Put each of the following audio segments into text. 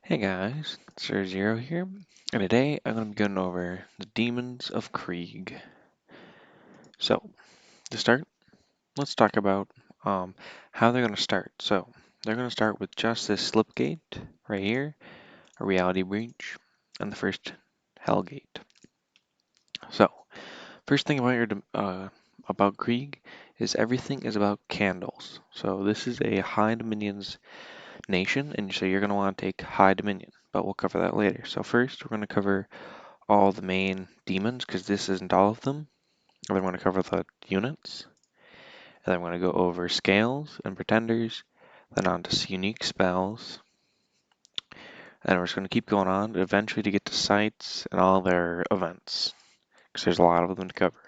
Hey guys, Sir Zero here, and today I'm going to be going over the demons of Kreeg. So, to start, let's talk about how they're going to start. So, they're going to start with just this slip gate right here, a reality breach, and the first hell gate. So, first thing about about Krieg is everything is about candles. So this is a high dominions nation, and so you're going to want to take high dominion, but we'll cover that later. So first, we're going to cover all the main demons because this isn't all of them. And then we're going to cover the units, and then we're going to go over scales and pretenders, then on to unique spells, and we're just going to keep going on eventually to get to sites and all their events because there's a lot of them to cover.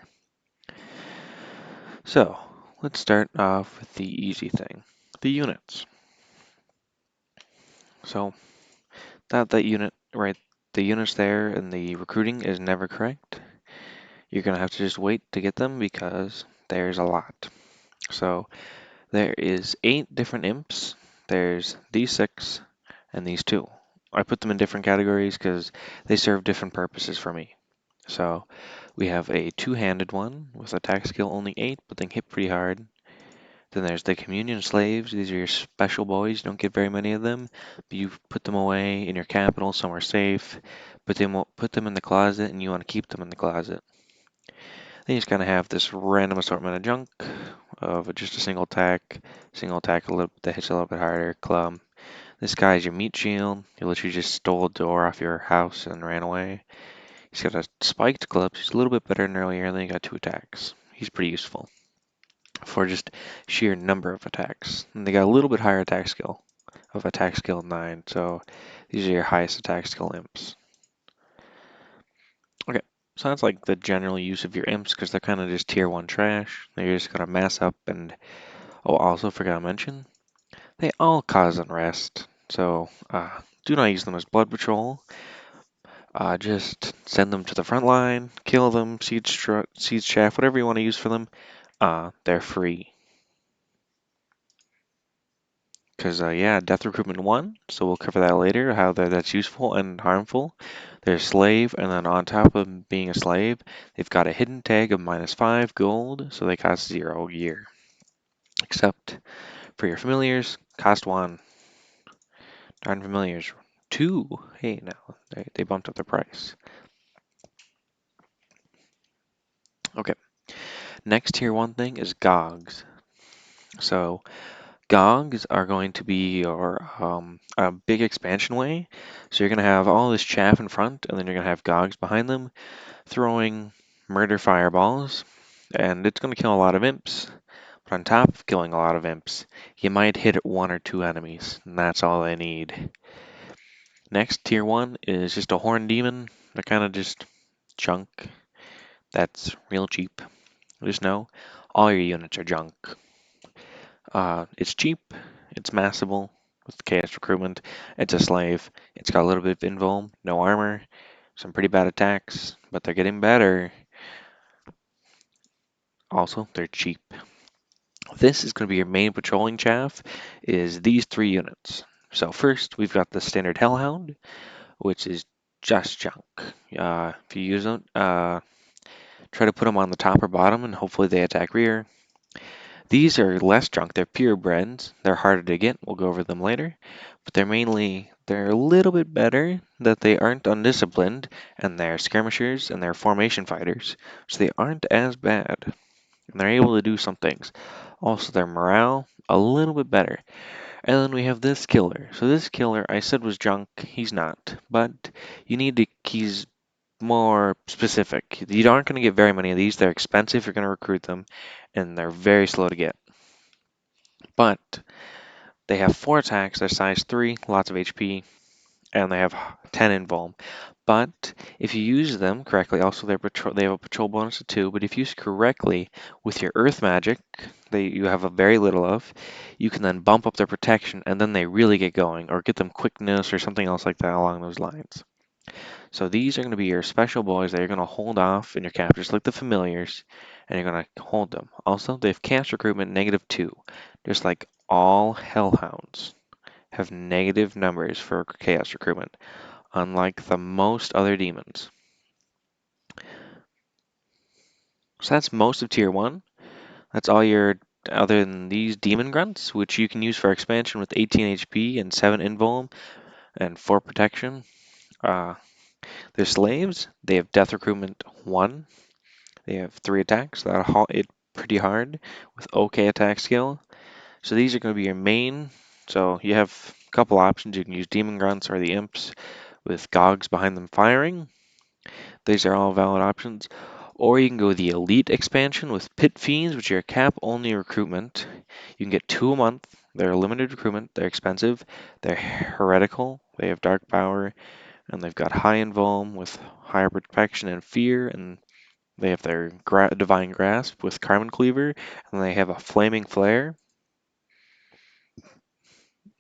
So let's start off with the easy thing, the units. So that unit, right, the units there and the recruiting is never correct. You're going to have to just wait to get them because there's a lot. So there is 8 different imps. There's these 6 and these 2. I put them in different categories because they serve different purposes for me. So we have a two-handed one with attack skill only 8, but they can hit pretty hard. Then there's the communion slaves. These are your special boys. You don't get very many of them, but you put them away in your capital somewhere safe. Put them in the closet, and you want to keep them in the closet. Then you just kind of have this random assortment of junk of just a single attack a little that hits a little bit harder. Club. This guy's your meat shield. He literally just stole a door off your house and ran away. He's got a spiked club. He's a little bit better than earlier, and then he got 2 attacks. He's pretty useful for just sheer number of attacks. And they got a little bit higher attack skill of attack skill 9, so these are your highest attack skill imps. Okay, so that's like the general use of your imps because they're kind of just tier 1 trash. They're just gonna mass up and, oh, also forgot to mention, they all cause unrest. So do not use them as blood patrol. Just send them to the front line, kill them, siege shaft, whatever you want to use for them. They're free. Because, yeah, Death Recruitment 1, so we'll cover that later, how that's useful and harmful. They're slave, and then on top of being a slave, they've got a hidden tag of -5 gold, so they cost 0 a year. Except for your familiars, cost 1. Darn familiars, 2. Hey, now, they bumped up the price. Okay, next tier 1 thing is GOGs. So, GOGs are going to be your a big expansion way. So you're going to have all this chaff in front, and then you're going to have GOGs behind them, throwing murder fireballs, and it's going to kill a lot of imps. But on top of killing a lot of imps, you might hit 1 or 2 enemies, and that's all they need. Next, tier 1 is just a horn demon. They're kind of just junk. That's real cheap. Just know all your units are junk. It's cheap, it's massable with chaos recruitment. It's a slave. It's got a little bit of invuln, no armor, some pretty bad attacks, but they're getting better. Also, they're cheap. This is going to be your main patrolling chaff, is these 3 units. So first, we've got the standard Hellhound, which is just junk. If you use them, try to put them on the top or bottom, and hopefully they attack rear. These are less junk. They're purebreds. They're harder to get. We'll go over them later. But they're a little bit better that they aren't undisciplined, and they're skirmishers and they're formation fighters. So they aren't as bad. And they're able to do some things. Also, their morale, a little bit better. And then we have this killer. So this killer, I said was junk. He's not. But he's more specific. You aren't going to get very many of these. They're expensive. You're going to recruit them. And they're very slow to get. But they have 4 attacks. They're size 3, lots of HP. And they have 10 invuln. But if you use them correctly, also they have a patrol bonus of 2. But if used correctly with your earth magic, you have a very little of, you can then bump up their protection, and then they really get going, or get them quickness or something else like that along those lines. So these are going to be your special boys that you're going to hold off in your captures, like the familiars, and you're going to hold them. Also, they have chaos recruitment -2, just like all hellhounds. have negative numbers for chaos recruitment, unlike the most other demons. So that's most of tier 1. That's all your, other than these demon grunts, which you can use for expansion with 18 HP and 7 invuln and 4 protection. They're slaves. They have death recruitment 1. They have 3 attacks. That'll halt it pretty hard with OK attack skill. So these are going to be your main. So you have a couple options. You can use demon grunts or the imps with gogs behind them firing. These are all valid options. Or you can go the elite expansion with pit fiends, which are cap only recruitment. You can get 2 a month. They're limited recruitment. They're expensive. They're heretical. They have dark power, and they've got high invuln with higher protection and fear, and they have their divine grasp with carbon cleaver, and they have a flaming flare.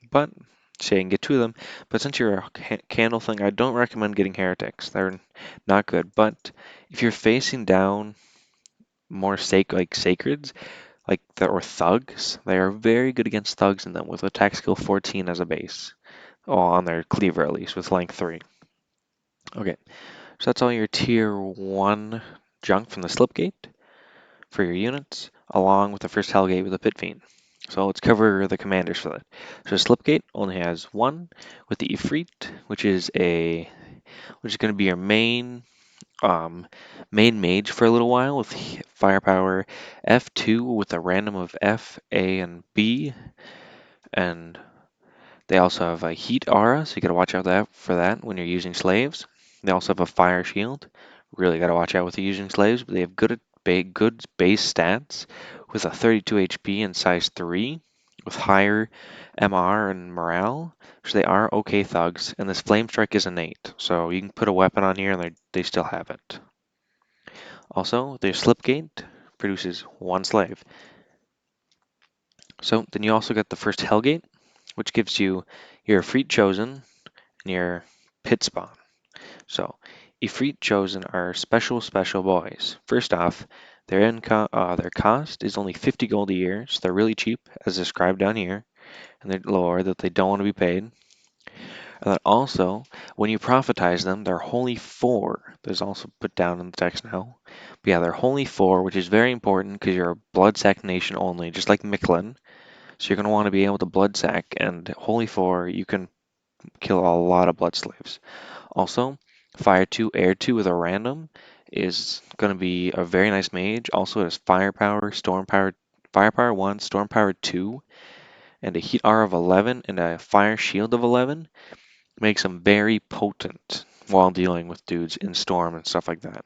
But so you can get 2 of them. But since you're a candle thing, I don't recommend getting heretics. They're not good. But if you're facing down more sacreds, or thugs, they are very good against thugs in them with attack skill 14 as a base. Oh, on their cleaver at least, with length 3. Okay, so that's all your tier 1 junk from the slipgate for your units, along with the first Hellgate with the Pit Fiend. So let's cover the commanders for that. So Slipgate only has 1 with the Ifrit, which is going to be your main mage for a little while with firepower F2 with a random of F, A, and B, and they also have a heat aura, so you gotta watch out for that when you're using slaves. They also have a fire shield. Really gotta watch out with using slaves, but they have good base stats with a 32 HP and size 3 with higher MR and morale. So they are okay thugs, and this flame strike is innate, so you can put a weapon on here and they still have it. Also, their slipgate produces 1 slave. So then you also get the first Hellgate, which gives you your Ifrit Chosen and your Pit Spawn. So, Ifrit Chosen are special boys. First off, their cost is only 50 gold a year, so they're really cheap, as described down here, and they're lower that they don't want to be paid. And then also, when you prophetize them, they're holy 4. There's also put down in the text now. But yeah, they're holy 4, which is very important because you're a blood sack nation only, just like Mictlan. So you're going to want to be able to blood sack, and holy 4, you can kill a lot of blood slaves. Also, Fire 2, Air 2 with a random is going to be a very nice mage. Also, it has Firepower, Firepower 1, Storm Power 2, and a Heat R of 11 and a Fire Shield of 11. Makes him very potent while dealing with dudes in Storm and stuff like that.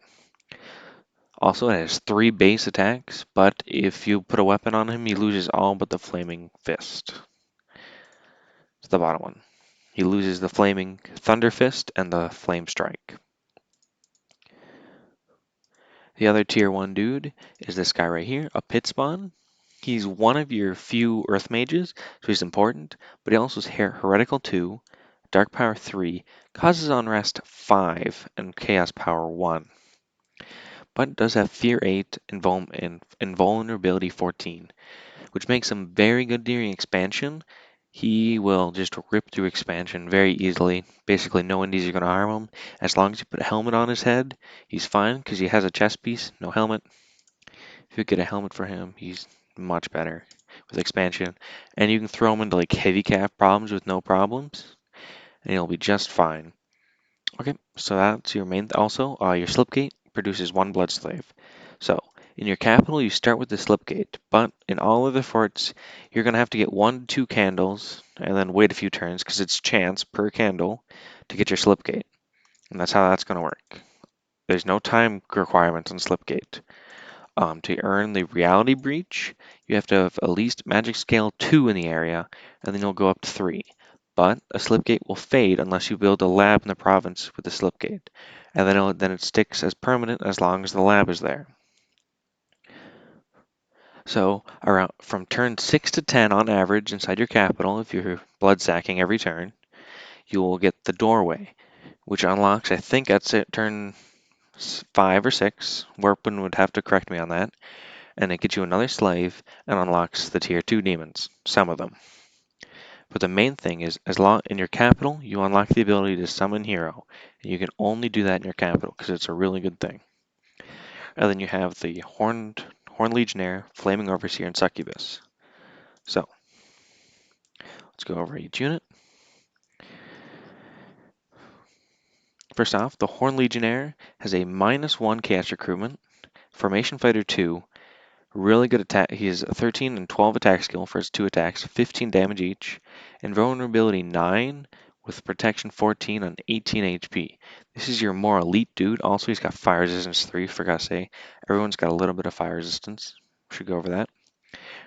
Also, it has 3 base attacks, but if you put a weapon on him, he loses all but the Flaming Fist. It's the bottom one. He loses the Flaming Thunder Fist and the Flame Strike. The other tier 1 dude is this guy right here, a Pit Spawn. He's one of your few Earth Mages, so he's important, but he also has Heretical 2, Dark Power 3, Causes Unrest 5, and Chaos Power 1. But does have Fear 8 and Invulnerability 14, which makes him very good during expansion. He will just rip through expansion very easily. Basically, no indies are going to harm him. As long as you put a helmet on his head, he's fine because he has a chest piece, no helmet. If you get a helmet for him, he's much better with expansion. And you can throw him into like heavy cap problems with no problems, and he'll be just fine. Okay, so that's your main. Also, your slipgate produces 1 blood slave. So in your capital, you start with the slipgate, but in all other forts, you're gonna have to get 1 to 2 candles and then wait a few turns because it's chance per candle to get your slipgate, and that's how that's gonna work. There's no time requirements on slipgate. To earn the reality breach, you have to have at least magic scale 2 in the area, and then you'll go up to 3. But a slipgate will fade unless you build a lab in the province with the slipgate, and then it sticks as permanent as long as the lab is there. So around from turn 6 to 10 on average inside your capital, if you're blood sacking every turn, you will get the doorway, which unlocks, I think that's it, turn 5 or 6. Warpin would have to correct me on that. And it gets you another slave and unlocks the tier 2 demons, some of them. But the main thing is, as long in your capital, you unlock the ability to summon hero, and you can only do that in your capital because it's a really good thing. And then you have the Horned Legionnaire, Flaming Overseer, and Succubus. So let's go over each unit. First off, the Horned Legionnaire has a -1 chaos recruitment, Formation Fighter 2, really good attack. He has a 13 and 12 attack skill for his 2 attacks, 15 damage each, and vulnerability 9 with protection 14 on 18 HP. This is your more elite dude. Also, he's got fire resistance 3, forgot to say. Everyone's got a little bit of fire resistance. Should go over that.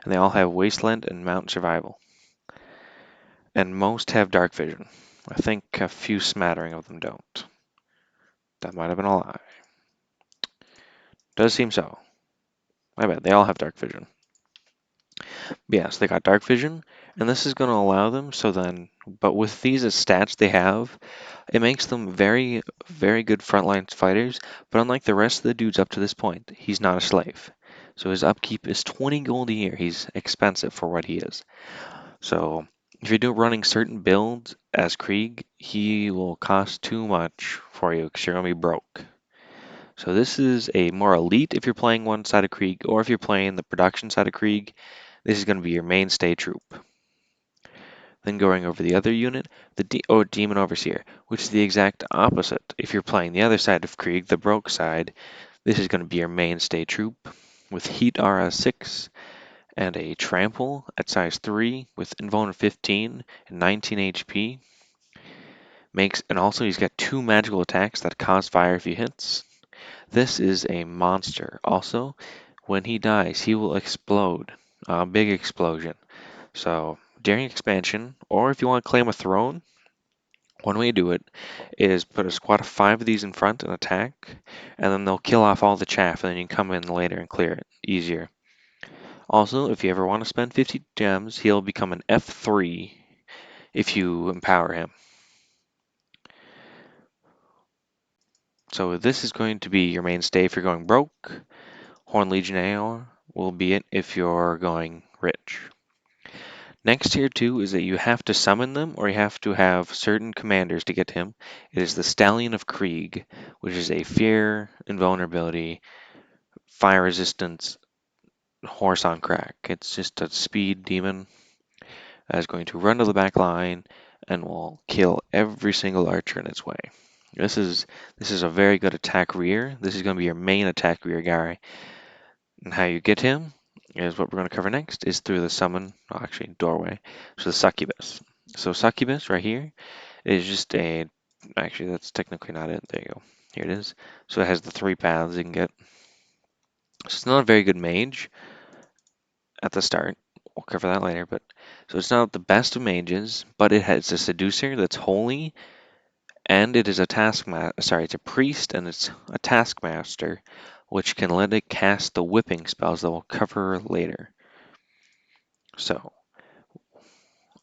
And they all have Wasteland and Mountain Survival. And most have Dark Vision. I think a few smattering of them don't. That might have been a lie. Does seem so. My bad, they all have Dark Vision. Yes, they got dark vision, and this is going to allow them so then, but with these as stats they have, it makes them very, very good frontline fighters, but unlike the rest of the dudes up to this point, he's not a slave. So his upkeep is 20 gold a year. He's expensive for what he is. So if you're running certain builds as Kreeg, he will cost too much for you because you're going to be broke. So this is a more elite if you're playing one side of Kreeg, or if you're playing the production side of Kreeg, this is going to be your mainstay troop. Then going over the other unit, the Demon Overseer, which is the exact opposite. If you're playing the other side of Kreeg, the broke side, this is going to be your mainstay troop with Heat Aura 6 and a Trample at size 3 with Invulner 15 and 19 HP. And also he's got 2 magical attacks that cause fire if he hits. This is a monster. Also, when he dies, he will explode. A big explosion. So during expansion, or if you want to claim a throne, one way to do it is put a squad of 5 of these in front and attack, and then they'll kill off all the chaff, and then you can come in later and clear it easier. Also, if you ever want to spend 50 gems, he'll become an F3 if you empower him. So this is going to be your mainstay if you're going broke. Horned Legionnaire will be it if you're going rich. Next tier 2 is that you have to summon them or you have to have certain commanders to get to him. It is the Stallion of Kreeg, which is a fear, invulnerability, fire resistance horse on crack. It's just a speed demon that is going to run to the back line and will kill every single archer in its way. This is a very good attack rear. This is going to be your main attack rear guy. And how you get him is what we're going to cover next, is through the summon, actually doorway, so the Succubus. So Succubus right here is just actually that's technically not it, there you go, here it is. So it has the 3 paths you can get. So it's not a very good mage at the start, we'll cover that later, but so it's not the best of mages, but it's a seducer that's holy, and it is a it's a priest and it's a taskmaster, which can let it cast the whipping spells that we'll cover later. So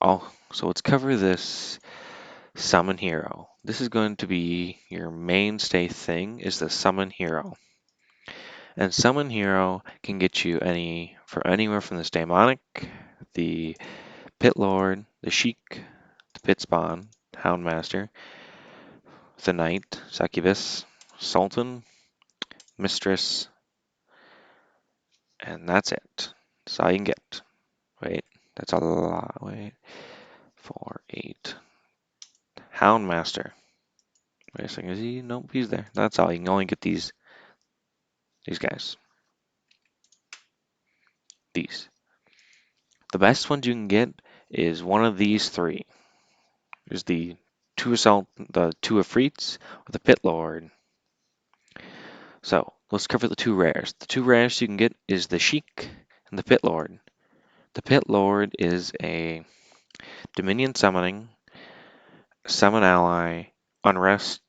let's cover this summon hero. This is going to be your mainstay thing, is the summon hero. And summon hero can get you anywhere from the Daemonic, the Pit Lord, the Sheik, the Pit Spawn, Houndmaster, the Knight, Succubus, Sultan, Mistress, and that's it. That's all you can get. Wait, that's a lot. Wait, 4, 8. Houndmaster. Wait a second, is he? Nope, he's there. That's all. You can only get these guys. These. The best ones you can get is one of these 3. There's the 2 Assault, the 2 Afrits, or the Pit Lord. So, let's cover the 2 rares. The 2 rares you can get is the Sheik and the Pit Lord. The Pit Lord is a Dominion summoning, summon ally, unrest.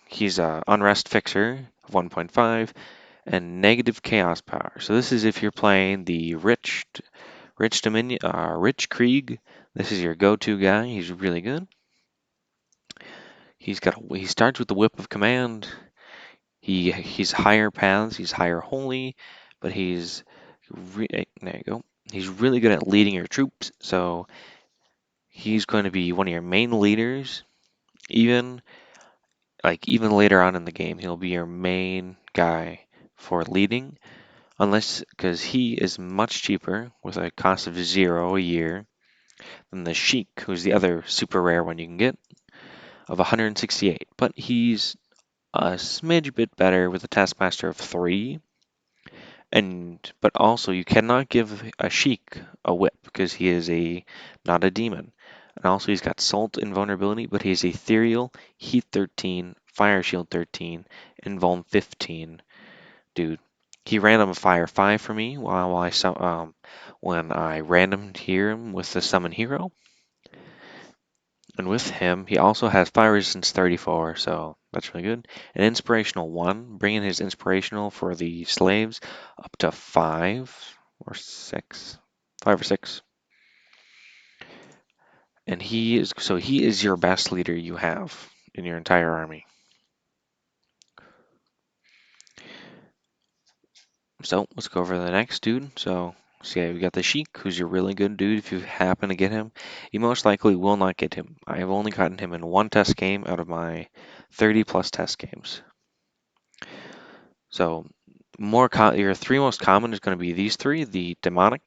He's a unrest fixer of 1.5 and negative chaos power. So this is if you're playing the rich Dominion, rich Kreeg. This is your go-to guy. He's really good. He starts with the Whip of Command. He's higher paths. He's higher holy, but there you go. He's really good at leading your troops. So He's going to be one of your main leaders, even even later on in the game, he'll be your main guy for leading, unless because he is much cheaper with a cost of 0 a year than the Sheik, who's the other super rare one you can get, of 168. But he's a smidge bit better with a Taskmaster of 3. But also you cannot give a Sheik a whip because he is not a demon. And also he's got Salt Invulnerability, but he's Ethereal, Heat 13, Fire Shield 13, and Vuln 15. Dude, he random Fire 5 for me when I random hear him with the Summon Hero. And with him, he also has Fire Resistance 34, so that's really good. An Inspirational 1, bringing his Inspirational for the slaves up to 5 or 6. 5 or 6. And he is your best leader you have in your entire army. So let's go over the next dude. So yeah, we got the Sheik, who's your really good dude if you happen to get him. You most likely will not get him. I have only gotten him in one test game out of my 30 plus test games. So your three most common is going to be these three: the Demonic,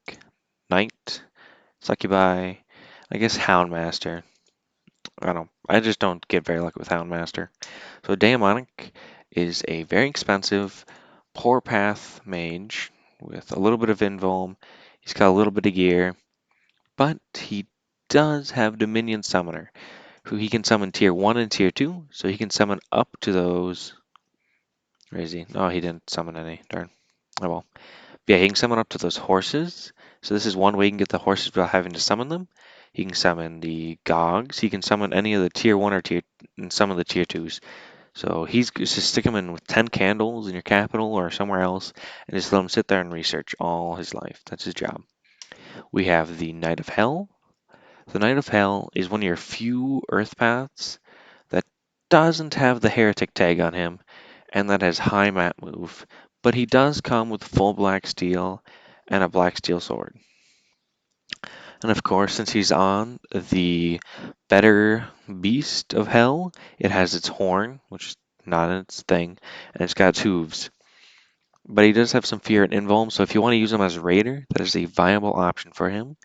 Knight, Succubi, I guess Houndmaster. I just don't get very lucky with Houndmaster. So Demonic is a very expensive, poor path mage with a little bit of invuln. He's got a little bit of gear, but he does have Dominion Summoner, who he can summon tier 1 and tier 2, so he can summon up to those. Where is he? Oh, he didn't summon any. Darn. Oh well. Yeah, he can summon up to those horses. So this is one way you can get the horses without having to summon them. He can summon the Gogs. He can summon any of the tier 1 or and some of the tier 2s. So he's just stick him in with 10 candles in your capital or somewhere else and just let him sit there and research all his life. That's his job. We have the Knight of Hell. The Knight of Hell is one of your few Earth Paths that doesn't have the Heretic tag on him and that has high mat move, but he does come with full black steel and a black steel sword. And of course, since he's on the better beast of hell, it has its horn, which is not its thing, and it's got its hooves. But he does have some fear and invuln, so if you want to use him as a raider, that is a viable option for him.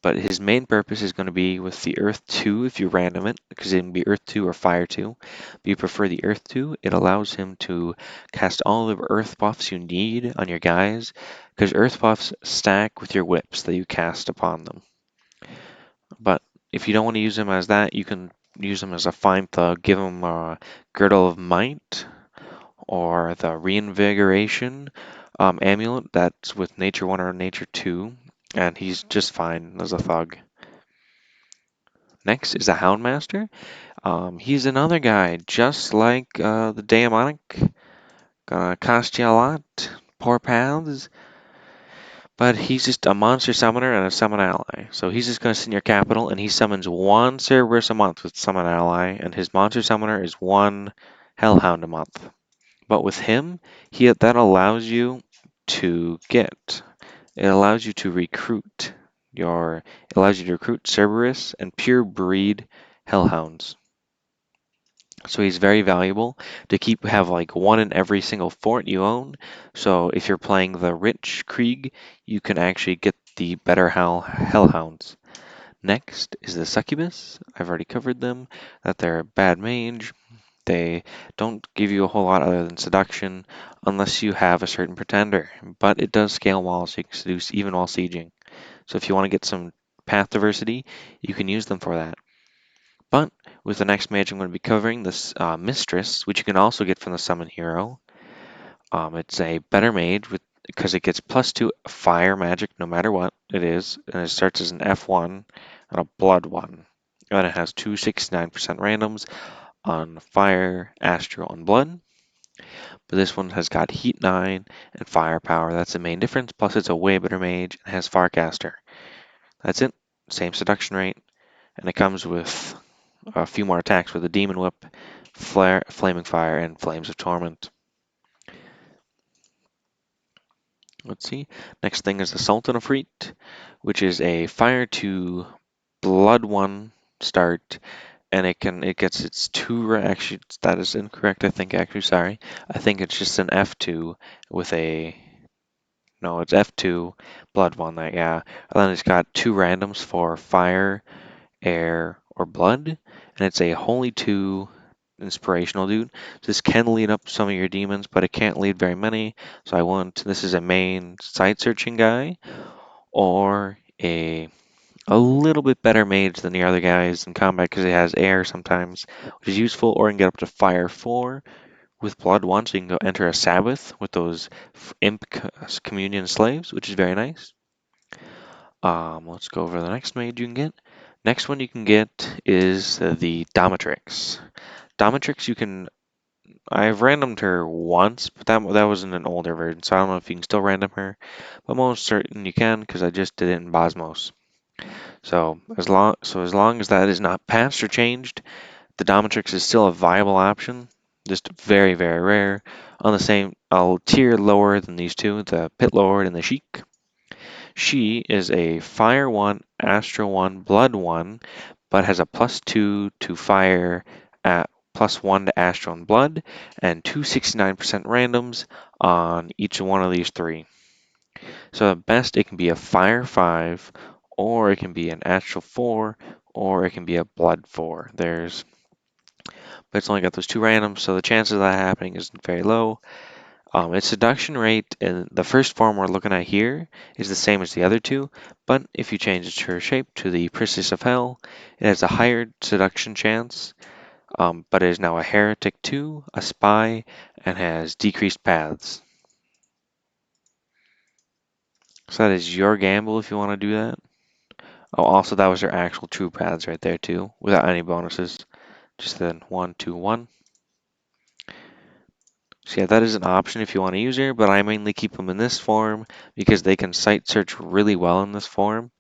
But his main purpose is going to be with the Earth 2 if you random it, because it can be Earth 2 or Fire 2. But you prefer the Earth 2, it allows him to cast all the Earth buffs you need on your guys, because Earth buffs stack with your whips that you cast upon them. But if you don't want to use him as that, you can use him as a fine thug, give him a Girdle of Might, or the Reinvigoration amulet that's with Nature 1 or Nature 2, and he's just fine as a thug. Next is the Houndmaster. He's another guy, just like the Daemonic. Gonna cost you a lot, poor paths, but he's just a monster summoner and a summon ally. So he's just gonna sit in your capital, and he summons one Cerberus a month with summon ally, and his monster summoner is one Hellhound a month. But with him, that allows you to get. It allows you to recruit It allows you to recruit Cerberus and pure breed Hellhounds. So he's very valuable to have like one in every single fort you own. So if you're playing the rich Kreeg, you can actually get the better Hellhounds. Next is the Succubus. I've already covered them, that they're a bad mage. They don't give you a whole lot other than seduction unless you have a certain pretender, but it does scale walls, so you can seduce even while sieging. So if you want to get some path diversity, you can use them for that. But with the next mage I'm going to be covering, this Mistress, which you can also get from the Summon Hero. It's a better mage because it gets +2 fire magic no matter what it is, and it starts as an F1 and a Blood 1. And it has 269% randoms on Fire, Astral, and Blood. But this one has got Heat 9 and Firepower. That's the main difference. Plus, it's a way better mage and has Farcaster. That's it. Same seduction rate. And it comes with a few more attacks with a Demon Whip, Flaming Fire, and Flames of Torment. Let's see. Next thing is the Sultan of Freet, which is a Fire 2 Blood 1 start, and it gets its actually that is incorrect. I think actually sorry. I think it's just an F2 with a no, it's F2 Blood 1 that yeah. And then it's got 2 randoms for fire, air, or blood, and it's a holy 2 inspirational dude. This can lead up some of your demons, but it can't lead very many. So I want this is a main side searching guy or a little bit better mage than the other guys in combat because it has air sometimes, which is useful, or you can get up to fire 4 with blood 1, so you can go enter a Sabbath with those imp communion slaves, which is very nice. Let's go over the next mage you can get. Next one you can get is the Dominatrix. Dominatrix you can I've randomed her once, but that was in an older version, so I don't know if you can still random her. But I'm almost certain you can because I just did it in Bosmos. So as long as that is not patched or changed, the Dominatrix is still a viable option. Just very, very rare. On the same tier lower than these two, the Pit Lord and the Sheik. She is a Fire 1, Astro 1, Blood 1, but has a +2 to Fire at +1 to Astro and Blood, and 269% randoms on each one of these three. So at best, it can be a Fire 5, or it can be an Astral 4, or it can be a Blood 4. But it's only got those two randoms, so the chances of that happening is very low. Its seduction rate in the first form we're looking at here is the same as the other two, but if you change its her shape to the Priestess of Hell, it has a higher seduction chance, but it is now a Heretic 2, a Spy, and has decreased paths. So that is your gamble if you want to do that. Oh, also that was her actual true paths right there too, without any bonuses. Just then 1, 2, 1. So yeah, that is an option if you want to use her, but I mainly keep them in this form because they can site search really well in this form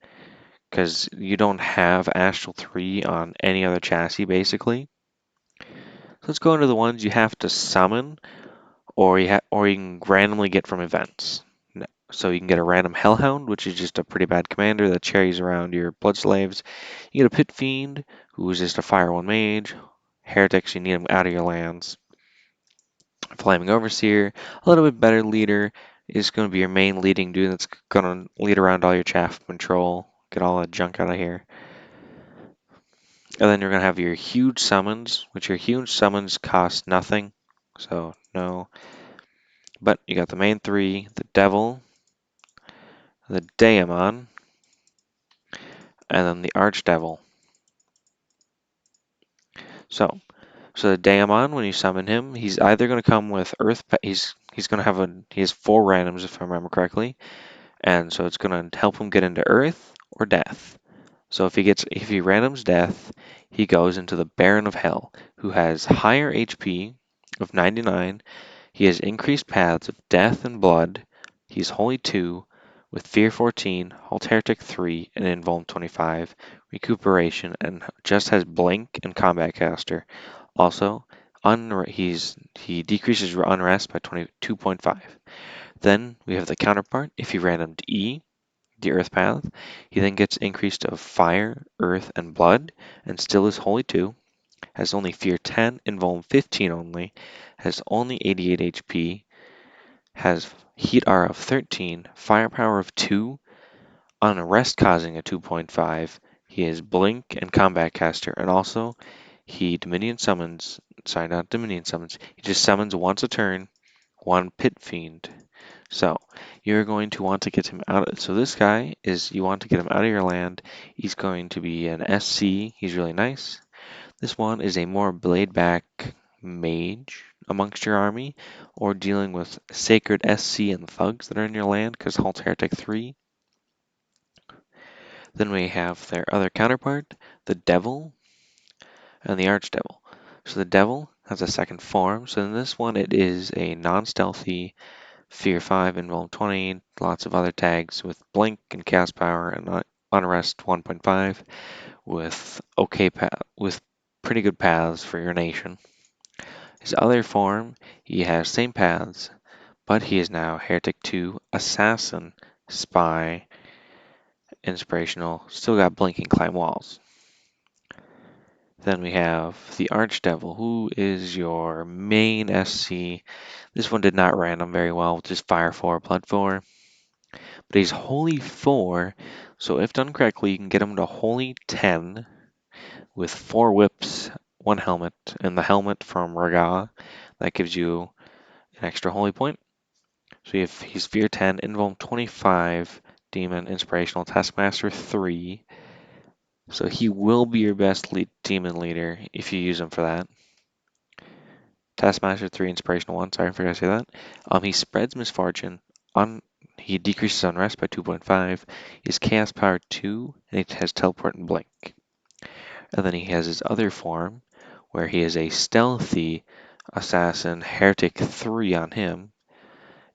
because you don't have Astral 3 on any other chassis basically. So let's go into the ones you have to summon or you can randomly get from events. So you can get a random Hellhound, which is just a pretty bad commander that carries around your blood slaves. You get a Pit Fiend, who is just a Fire 1 mage. Heretics, you need them out of your lands. Flaming Overseer, a little bit better leader, is going to be your main leading dude that's going to lead around all your chaff control, get all that junk out of here. And then you're going to have your huge summons, which your huge summons cost nothing, so no. But you got the main three, the Devil, the Daemon, and then the Archdevil. So, so the Daemon, when you summon him, he's either going to come with Earth. He's going to have he has 4 randoms if I remember correctly, and so it's going to help him get into Earth or Death. So if he randoms Death, he goes into the Baron of Hell, who has higher HP of 99. He has increased paths of Death and Blood. He's Holy 2 with Fear 14, Halt Heretic 3, and Invuln 25, Recuperation, and just has Blink and Combat Caster. Also, he decreases your Unrest by 22.5. Then we have the counterpart. If he randomed E, the Earth path, he then gets increased to Fire, Earth, and Blood, and still is Holy 2, has only Fear 10, Invuln 15 only, has only 88 HP, has Heat R of 13, Firepower of 2, Unrest causing a 2.5, he has Blink and Combat Caster, and also he Dominion summons, sorry, not Dominion summons, he just summons once a turn, one Pit Fiend. So you're going to want to get him out. So this guy is, you want to get him out of your land. He's going to be an SC. He's really nice. This one is a more blade back mage amongst your army, or dealing with sacred SC and thugs that are in your land, because Halt Heretic 3. Then we have their other counterpart, the Devil and the Archdevil. So the Devil has a second form. So in this one, it is a non-stealthy Fear 5 and Roll 20, lots of other tags with Blink and Cast Power and Unrest 1.5 with with pretty good paths for your nation. His other form, he has same paths, but he is now Heretic 2, Assassin, Spy, inspirational, still got blinking climb walls. Then we have the Archdevil, who is your main SC. This one did not random very well, just fire 4, blood 4. But he's holy 4, so if done correctly, you can get him to holy 10 with 4 whips, 1 helmet, and the helmet from Raga. That gives you an extra holy point. So if he's Fear 10, Invuln 25, Demon, Inspirational, Taskmaster 3. So he will be your best demon leader if you use him for that. Taskmaster 3, Inspirational 1. Sorry, I forgot to say that. He spreads misfortune. He decreases unrest by 2.5. He has Chaos Power 2, and he has Teleport and Blink. And then he has his other form, where he is a stealthy assassin, Heretic 3 on him.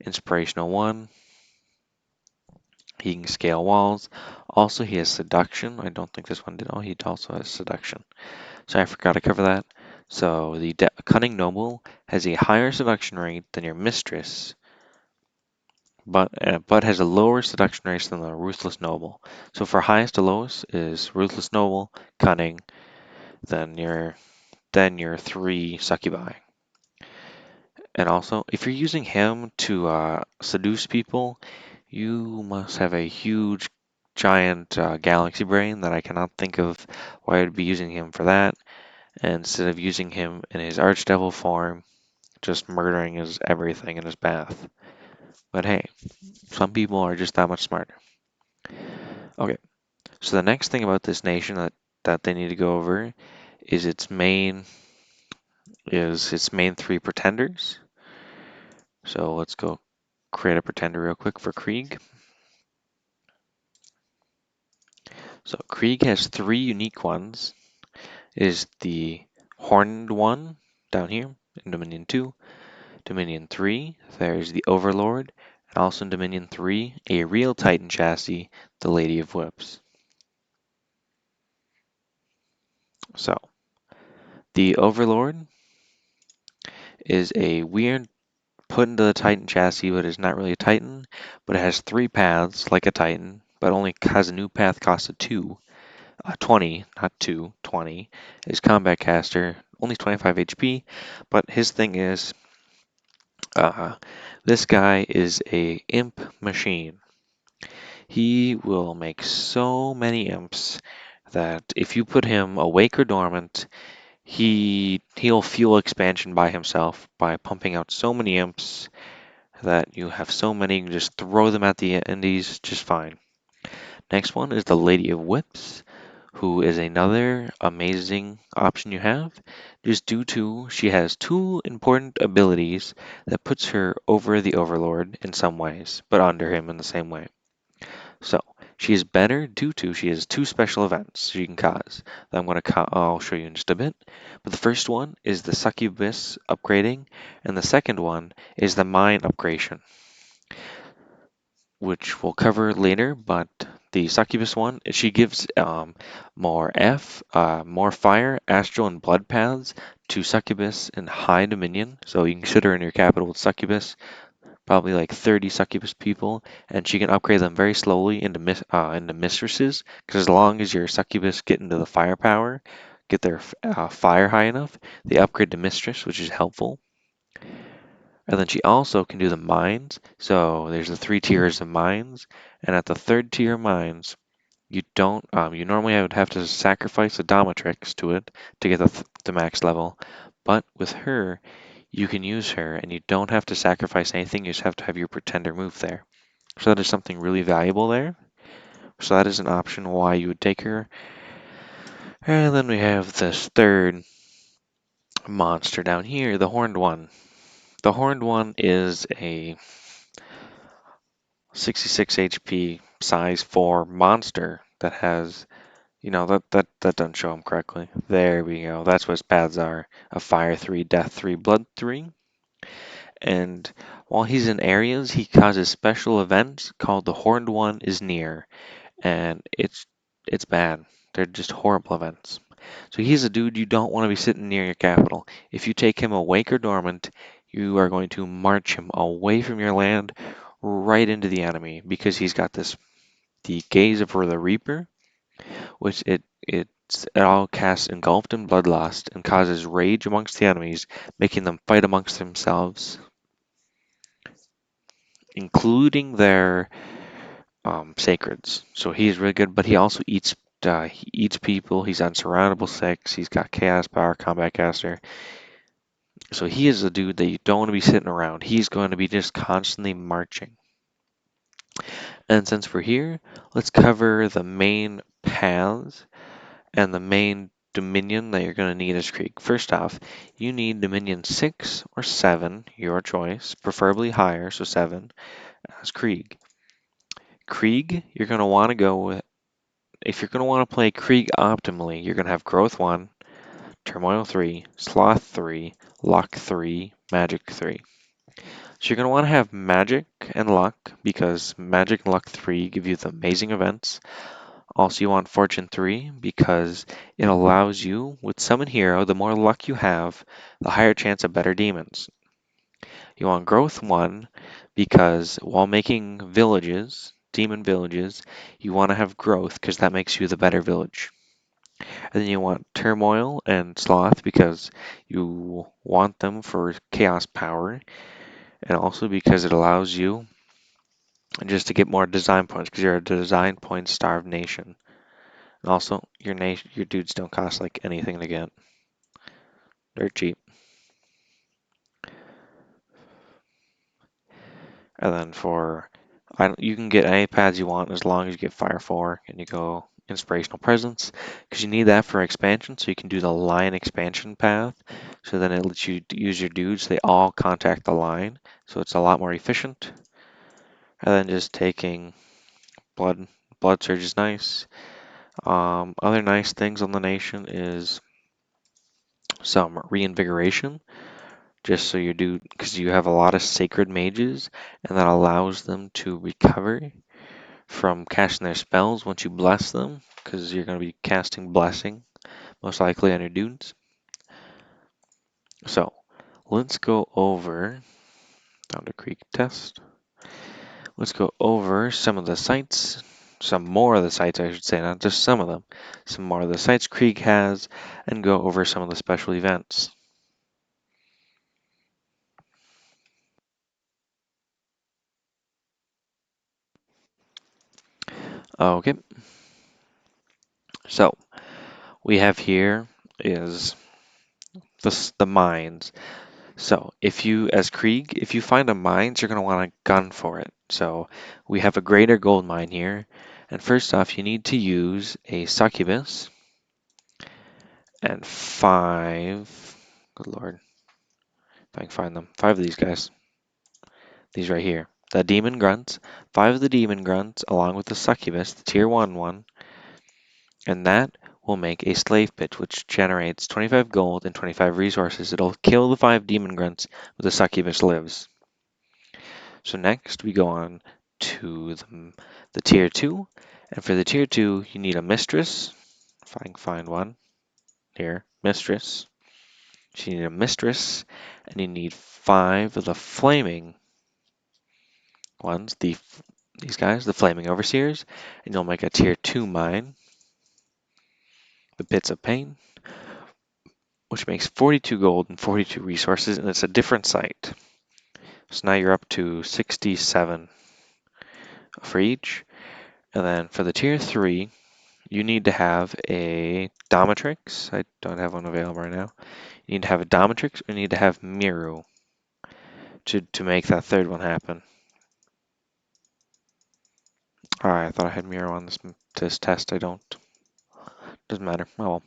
Inspirational 1. He can scale walls. Also, he has seduction. I don't think this one did. Oh, he also has seduction. So I forgot to cover that. So the cunning noble has a higher seduction rate than your mistress, but has a lower seduction rate than the ruthless noble. So for highest to lowest is ruthless noble, cunning, then your 3 succubi. And also, if you're using him to seduce people, you must have a huge, giant galaxy brain that I cannot think of why I'd be using him for that. And instead of using him in his archdevil form, just murdering his everything in his path. But hey, some people are just that much smarter. Okay, so the next thing about this nation that they need to go over is its main 3 pretenders. So let's go create a pretender real quick for Kreeg. So Kreeg has 3 unique ones. It is the Horned one down here in Dominion 2. Dominion 3, there's the Overlord, and also in Dominion 3, a real Titan chassis, the Lady of Whips. So, the Overlord is a weird put into the Titan chassis, but is not really a Titan, but it has 3 paths like a Titan, but only has a new path cost of 20, not 2, 20. His combat caster, only 25 HP, but his thing is, this guy is a imp machine. He will make so many imps that if you put him awake or dormant, he'll fuel expansion by himself by pumping out so many imps that you have so many, you can just throw them at the Indies just fine. Next one is the Lady of Whips, who is another amazing option you have, just due to she has 2 important abilities that puts her over the Overlord in some ways, but under him in the same way. So, she is better due to she has 2 special events she can cause that I'll show you in just a bit. But the first one is the Succubus upgrading, and the second one is the Mine upgradation, which we'll cover later. But the Succubus one, she gives more fire, astral, and blood paths to Succubus in high dominion. So you can sit her in your capital with Succubus, probably like 30 Succubus people, and she can upgrade them very slowly into mistresses, because as long as your Succubus get into the firepower, get their fire high enough, they upgrade to mistress, which is helpful. And then she also can do the mines, so there's the 3 tiers of mines, and at the 3rd tier mines, you don't, you normally would have to sacrifice a dominatrix to it to get the max level, but with her, you can use her and you don't have to sacrifice anything, you just have to have your pretender move there. So that is something really valuable there. So that is an option why you would take her. And then we have this 3rd monster down here, the Horned One. The Horned One is a 66 HP size 4 monster that has, that doesn't show him correctly. There we go. That's what his paths are. A Fire 3, Death 3, Blood 3. And while he's in areas, he causes special events called the Horned One is near. And it's bad. They're just horrible events. So he's a dude you don't want to be sitting near your capital. If you take him awake or dormant, you are going to march him away from your land right into the enemy because he's got this the Gaze of the Reaper, which it all casts engulfed in bloodlust and causes rage amongst the enemies, making them fight amongst themselves, including their sacreds. So he's really good, but he also he eats people. He's unsurroundable 6. He's got chaos power, combat caster. So he is a dude that you don't want to be sitting around. He's going to be just constantly marching. And since we're here, let's cover the main paths and the main Dominion that you're going to need as Kreeg. First off, you need Dominion 6 or 7, your choice, preferably higher, so 7, as Kreeg. Kreeg, you're going to want to go with, if you're going to want to play Kreeg optimally, you're going to have Growth 1, Turmoil 3, Sloth 3, Luck 3, Magic 3. So you're going to want to have Magic and Luck, because Magic and Luck 3 give you the amazing events. Also, you want Fortune 3 because it allows you, with Summon Hero, the more luck you have, the higher chance of better demons. You want Growth 1 because while making villages, demon villages, you want to have growth because that makes you the better village. And then you want Turmoil and Sloth because you want them for chaos power, and also because it allows you just to get more design points because you're a design point starved nation. And also, your dudes don't cost like anything to get. They're cheap. And then you can get any paths you want as long as you get Fire 4 and you go Inspirational Presence because you need that for expansion. So you can do the line expansion path. So then it lets you use your dudes. They all contact the line. So it's a lot more efficient. And then just taking Blood Surge is nice. Other nice things on the nation is some reinvigoration. Just so you do, because you have a lot of sacred mages, and that allows them to recover from casting their spells once you bless them, because you're going to be casting blessing, most likely on your dudes. So, let's go over, down to Kreeg test. Let's go over some of the sites, some more of the sites, I should say, not just some of them. Some more of the sites Kreeg has, and go over some of the special events. Okay, so we have here is the mines. So if you, as Kreeg, if you find a mines, you're going to want a gun for it. So we have a greater gold mine here. And first off, you need to use a succubus and 5, good lord, if I can find them, 5 of these guys, these right here. The demon grunts, 5 of the demon grunts along with the succubus, the tier 1 one, and that will make a slave pit which generates 25 gold and 25 resources. It'll kill the 5 demon grunts, but the succubus lives. So next we go on to the tier 2, and for the tier 2 you need a mistress, if I can find one, here, mistress. So you need a mistress, and you need 5 of the flaming ones, these guys, the flaming overseers, and you'll make a tier 2 mine, the pits of pain, which makes 42 gold and 42 resources, and it's a different site. So now you're up to 67 for each. And then for the tier 3, you need to have a Dominatrix. I don't have one available right now. You need to have a Dominatrix, or you need to have Miru to make that third one happen. Alright, I thought I had Miru on this test. I don't. Doesn't matter. Oh well.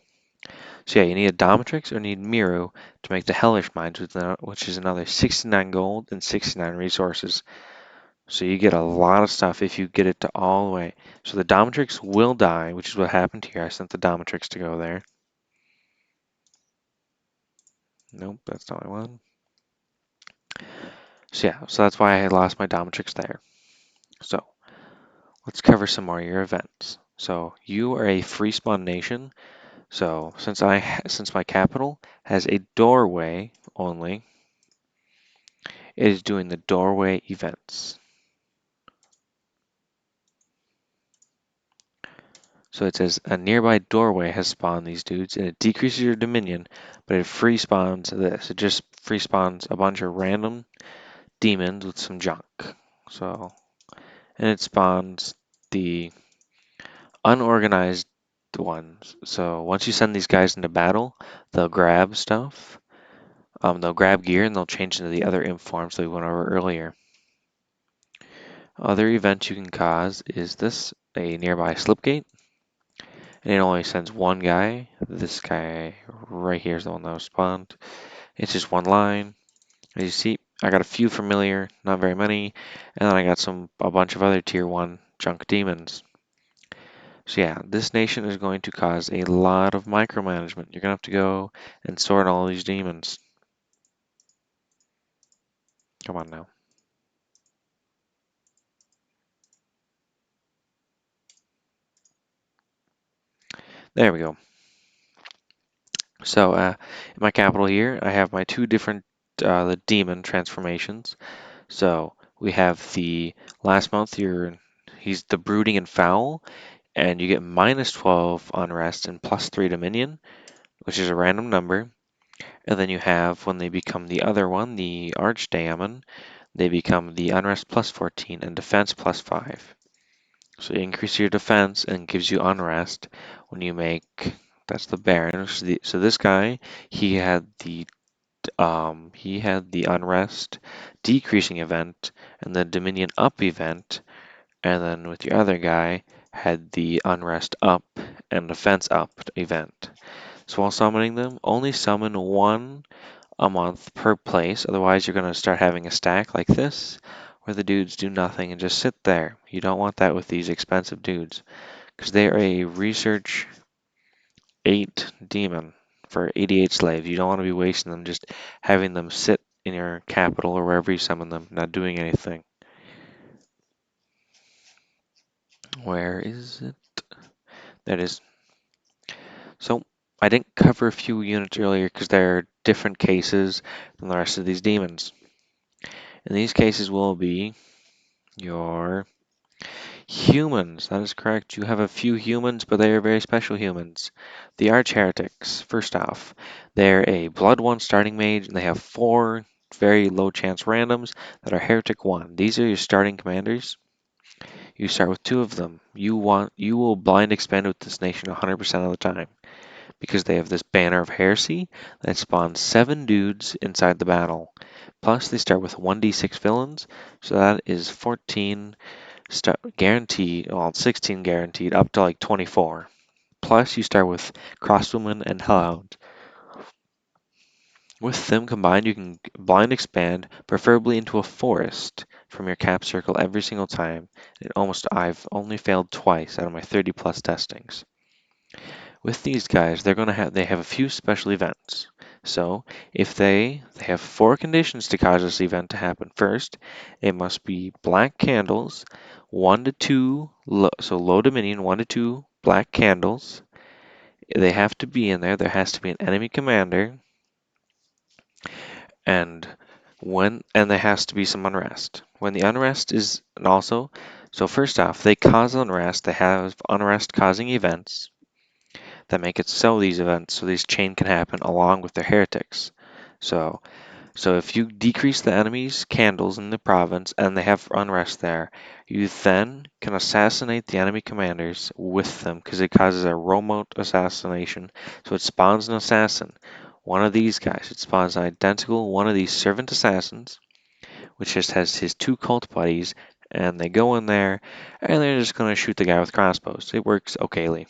So yeah, you need a Dominatrix or you need Miru to make the Hellish Mines, which is another 69 gold and 69 resources. So you get a lot of stuff if you get it to all the way. So the Dominatrix will die, which is what happened here. I sent the Dominatrix to go there. Nope, that's not what I want. So yeah, so that's why I lost my Dominatrix there. So let's cover some more of your events. So you are a free spawn nation. So since my capital has a doorway only, it is doing the doorway events. So it says a nearby doorway has spawned these dudes, and it decreases your dominion, but it free spawns this. It just free spawns a bunch of random demons with some junk. So, and it spawns the unorganized ones. So once you send these guys into battle, they'll grab stuff. They'll grab gear and they'll change into the other imp forms that we went over earlier. Other events you can cause is this, a nearby slipgate, and it only sends one guy. This guy right here is the one that was spawned. It's just one line. As you see, I got a few familiar, not very many, and then I got a bunch of other tier 1 junk demons. So yeah, this nation is going to cause a lot of micromanagement. You're gonna have to go and sort all these demons. Come on now. There we go. So in my capital here, I have my two different the demon transformations. So we have the last month he's the brooding and foul, and you get minus 12 unrest and plus 3 dominion, which is a random number. And then you have when they become the other one, the archdaemon, they become the unrest plus 14 and defense plus 5. So you increase your defense and gives you unrest when you make, that's the Baron. So this guy, he had the unrest decreasing event and the Dominion up event, and then with your other guy had the unrest up and defense up event. So while summoning them, only summon one a month per place, otherwise you're going to start having a stack like this where the dudes do nothing and just sit there. You don't want that with these expensive dudes because they are a research 8 demon for 88 slaves. You don't want to be wasting them, just having them sit in your capital or wherever you summon them, not doing anything. Where is it? There it is. So I didn't cover a few units earlier because they're different cases than the rest of these demons. And these cases will be your humans. That is correct. You have a few humans, but they are very special humans. The Arch Heretics, first off, they're a Blood 1 starting mage, and they have 4 very low chance randoms that are Heretic 1. These are your starting commanders. You start with 2 of them. You will blind expand with this nation 100% of the time because they have this Banner of Heresy that spawns 7 dudes inside the battle. Plus, they start with 1d6 villains, so that is 14 guaranteed, well, 16 guaranteed, up to like 24. Plus, you start with Crosswoman and Hellhound. With them combined, you can blind expand, preferably into a forest, from your cap circle every single time. I've only failed twice out of my 30 plus testings. With these guys, they have a few special events. So, if they have 4 conditions to cause this event to happen. First, it must be black candles, 1 to 2, so low dominion, 1 to 2 black candles. They have to be in there. There has to be an enemy commander, and there has to be some unrest. When the unrest is, and also, so first off, they cause unrest. They have unrest causing events that make it so these chain can happen along with their heretics. So if you decrease the enemy's candles in the province and they have unrest there, you then can assassinate the enemy commanders with them because it causes a remote assassination. So it spawns an assassin. One of these guys, it spawns an identical one of these servant assassins, which just has his 2 cult buddies, and they go in there and they're just going to shoot the guy with crossbows. It works okayly.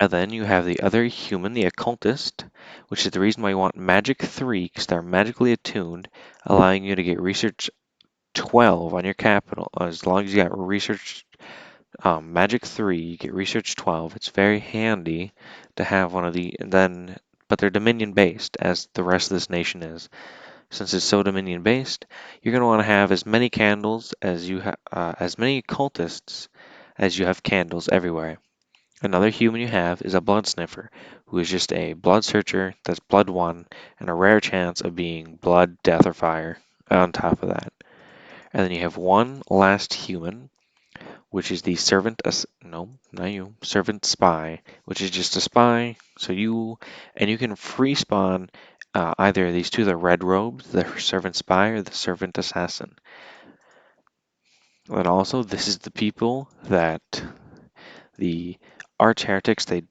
And then you have the other human, the occultist, which is the reason why you want magic 3, because they're magically attuned, allowing you to get research 12 on your capital. As long as you got research magic 3, you get research 12. It's very handy to have one of but they're dominion based, as the rest of this nation is. Since it's so dominion based, you're going to want to have as many candles as as many cultists as you have candles everywhere. Another human you have is a blood sniffer, who is just a blood searcher that's blood 1 and a rare chance of being blood, death, or fire on top of that. And then you have one last human, which is the servant, no, not you, servant spy, which is just a spy. So you can free spawn either of these two, the red robes, the servant spy, or the servant assassin. And also, this is the people that the arch heretics, they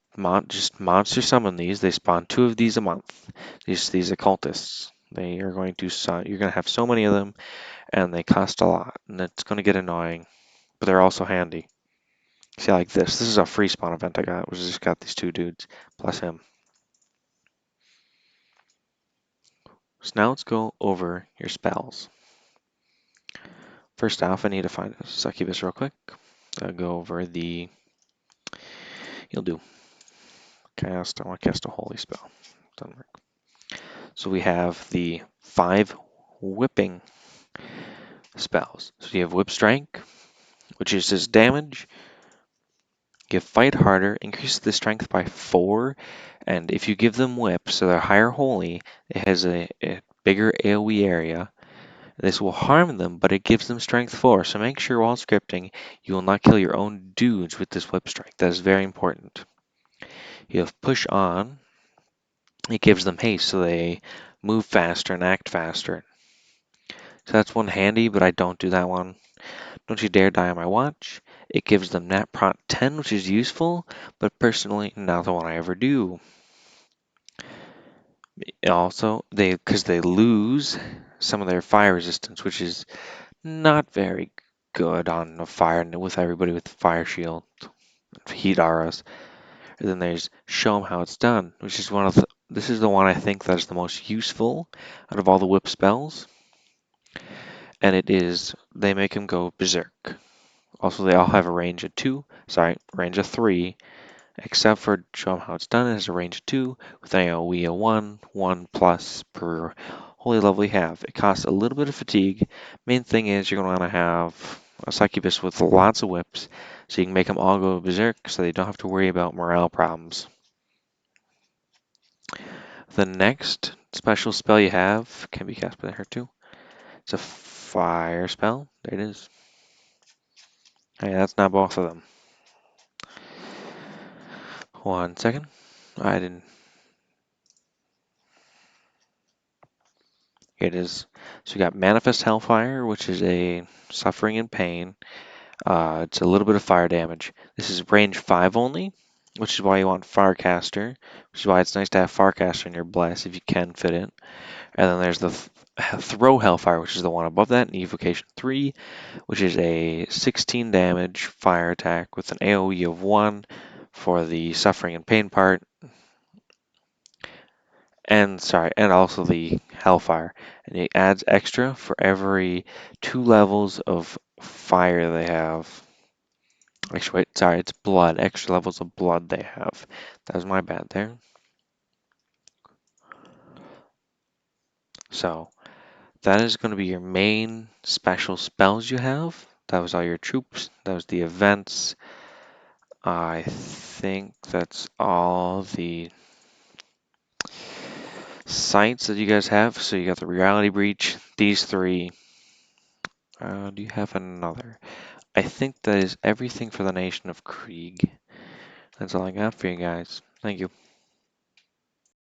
just monster summon these. They spawn two of these a month. These occultists. They are going to you're going to have so many of them, and they cost a lot, and it's going to get annoying. But they're also handy. See, like this. This is a free spawn event I got, which just got these two dudes plus him. So now let's go over your spells. First off, I need to find a succubus real quick. I'll go over the. You'll do cast. I want to cast a holy spell. Doesn't work. So we have the 5 whipping spells. So you have whip strike, which is just damage. You have fight harder, increases the strength by 4, and if you give them whip, so they're higher holy, it has a bigger AoE area. This will harm them, but it gives them strength 4, so make sure while scripting you will not kill your own dudes with this whip strike. That is very important. You have push on. It gives them haste, so they move faster and act faster. So that's one handy, but I don't do that one. Don't you dare die on my watch. It gives them nat prot 10, which is useful, but personally not the one I ever do. Also, because they lose some of their fire resistance, which is not very good on a fire with everybody with fire shield, heat auras. And then there's show them how it's done, which is this is the one I think that is the most useful out of all the whip spells. And it is, they make him go berserk. Also, they all have a range of 3, except for show them how it's done. It has a range of 2 with an AoE of 1 plus per holy level you have. It costs a little bit of fatigue. Main thing is you're going to want to have a succubus with lots of whips, so you can make them all go berserk, so they don't have to worry about morale problems. The next special spell you have can be cast by her too. It's a fire spell. There it is. Hey, that's not both of them. 1 second. I didn't. Here it is. So you got Manifest Hellfire, which is a suffering and pain. It's a little bit of fire damage. This is range 5 only, which is why you want Firecaster, which is why it's nice to have Firecaster in your bless if you can fit it. And then there's the Throw Hellfire, which is the one above that, and Evocation 3, which is a 16 damage fire attack with an AoE of 1 for the suffering and pain part, and also the Hellfire. And it adds extra for every 2 levels of fire they have. Actually, wait, sorry, it's blood. Extra levels of blood they have. That was my bad there. So, that is going to be your main special spells you have. That was all your troops. That was the events. I think that's all the sites that you guys have. So you got the Reality Breach, these 3. Do you have another? I think that is everything for the nation of Kreeg. That's all I got for you guys. Thank you.